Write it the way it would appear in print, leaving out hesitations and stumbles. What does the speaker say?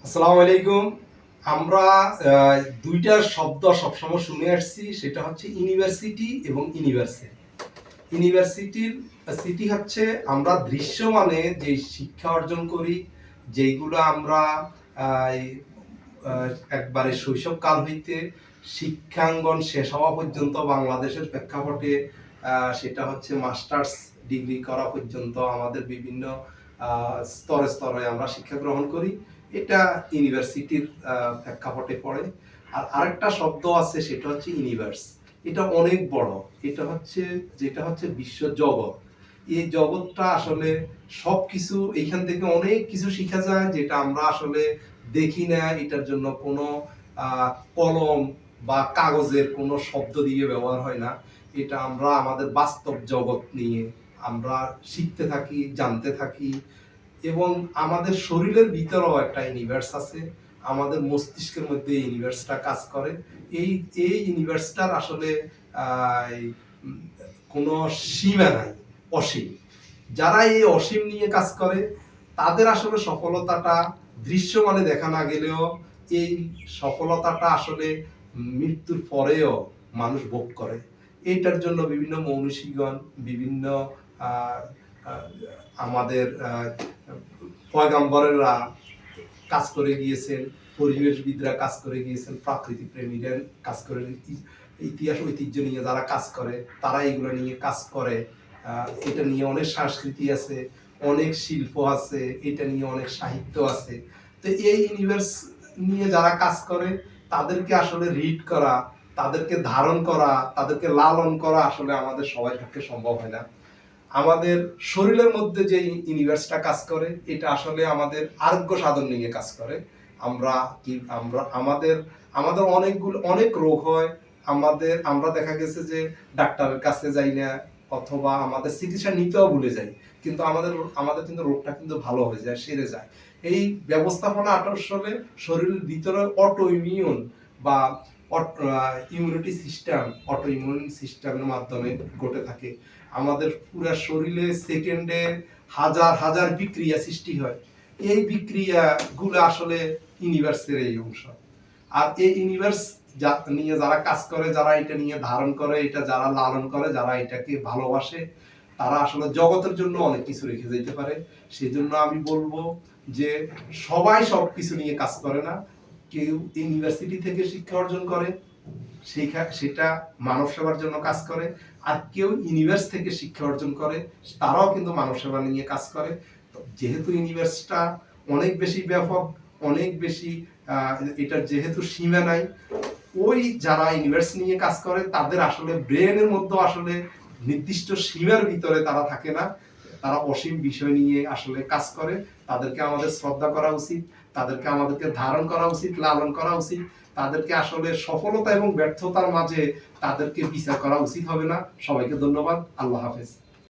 আসসালামু আলাইকুম। আমরা দুইটা শব্দ সবসময় শুনে আসছি, সেটা হচ্ছে ইউনিভার্সিটি এবং ইউনিভার্সিটি। ইউনিভার্সিটির সিটি হচ্ছে আমরা দৃশ্যমানে যে শিক্ষা অর্জন করি, যেইগুলো আমরা আহ, একবারে শৈশবকাল হইতে শিক্ষাঙ্গন শেষ হওয়া পর্যন্ত বাংলাদেশের প্রেক্ষাপটে সেটা হচ্ছে মাস্টার্স ডিগ্রি করা পর্যন্ত আমাদের বিভিন্ন স্তরে স্তরে আমরা শিক্ষা গ্রহণ করি। এটা ইউনিভার্সিটির প্রেক্ষাপটে পড়ে। আর আরেকটা শব্দ আছে, সেটা হচ্ছে ইউনিভার্স। এটা অনেক বড়। যেটা হচ্ছে বিশ্ব জগৎ। এই জগৎটা আসলে সবকিছু, এইখান থেকে অনেক কিছু শেখা যায় যেটা আমরা আসলে দেখি না। এটার জন্য কোনো কলম বা কাগজের কোনো শব্দ দিয়ে ব্যবহার হয় না। এটা আমরা আমাদের বাস্তব জগৎ নিয়ে আমরা শিখতে থাকি, জানতে থাকি। এবং আমাদের শরীরের ভিতরেও একটা ইউনিভার্স আছে, আমাদের মস্তিষ্কের মধ্যে ইউনিভার্সটা কাজ করে। এই এই ইউনিভার্সটার আসলে কোনো সীমা নাই, অসীম। যারা এই অসীম নিয়ে কাজ করে তাদের আসলে সফলতাটা দৃশ্যমানে দেখা না গেলেও এই সফলতাটা আসলে মৃত্যুর পরেও মানুষ ভোগ করে। এইটার জন্য বিভিন্ন মনীষীগণ, বিভিন্ন আমাদের পয়গাম্বরেরা কাজ করে গিয়েছেন, পরিবেশবিদরা কাজ করে গিয়েছেন, প্রাকৃতিক প্রেমীরা কাজ করে, ইতিহাস ঐতিহ্য নিয়ে যারা কাজ করে তারা এগুলো নিয়ে কাজ করে। এটা নিয়ে অনেক সংস্কৃতি আছে, অনেক শিল্প আছে, এটা নিয়ে অনেক সাহিত্য আছে। তো এই ইউনিভার্স নিয়ে যারা কাজ করে তাদেরকে আসলে রিড করা, তাদেরকে ধারণ করা, তাদেরকে লালন করা আসলে আমাদের সবার পক্ষে সম্ভব হয় না। আমাদের শরীরের মধ্যে যে ইউনিভার্সটা কাজ করে, এটা আসলে আমাদের আরোগ্য সাধন নিয়ে কাজ করে। আমাদের আমাদের অনেক রোগ হয়। আমরা দেখা গেছে যে ডাক্তারের কাছে যাই না, অথবা আমাদের চিকিৎসা নিতেও ভুলে যাই, কিন্তু আমাদের কিন্তু রোগটা কিন্তু ভালো হয়ে যায়, সেরে যায়। এই ব্যবস্থাপনা আসলে শরীরের ভিতরে অটো ইমিউন বা ইমিউনিটি সিস্টেম, অটো ইমিউন সিস্টেমের মাধ্যমে ঘটে থাকে। আমাদের পুরো শরীরে সেকেন্ডে হাজার হাজার বিক্রিয়া সৃষ্টি হয়। এই বিক্রিয়াগুলো আসলে ইউনিভার্সের এই অংশ। আর এই ইউনিভার্স নিয়ে যারা কাজ করে, যারা এটা নিয়ে ধারণ করে, এটা যারা লালন করে, যারা এটাকে ভালোবাসে, তারা আসলে জগতের জন্য অনেক কিছু রেখে যেতে পারে। সেজন্য আমি বলবো যে সবাই সবকিছু নিয়ে কাজ করে না। কেউ ইউনিভার্সিটি থেকে শিক্ষা অর্জন করে, সেটা মানব সেবার জন্য কাজ করে। আর কেউ ইউনিভার্স থেকে শিক্ষা অর্জন করে, তারাও কিন্তু মানব সেবা নিয়ে কাজ করে। তো যেহেতু ইউনিভার্সটা অনেক বেশি ব্যাপক, অনেক বেশি, এটার যেহেতু সীমা নাই, ওই যারা ইউনিভার্স নিয়ে কাজ করে তাদের আসলে ব্রেনের মধ্যে আসলে নির্দিষ্ট সীমার ভিতরে তারা থাকে না। তারা অসীম বিষয় নিয়ে আসলে কাজ করে। তাদেরকে আমাদের শ্রদ্ধা করা উচিত, তাদেরকে আমাদেরকে ধারণ করা উচিত, লালন করা উচিত। তাদেরকে আসলে সফলতা এবং ব্যর্থতার মাঝে তাদেরকে বিচার করা উচিত হবে না। সবাইকে ধন্যবাদ। আল্লাহ হাফেজ।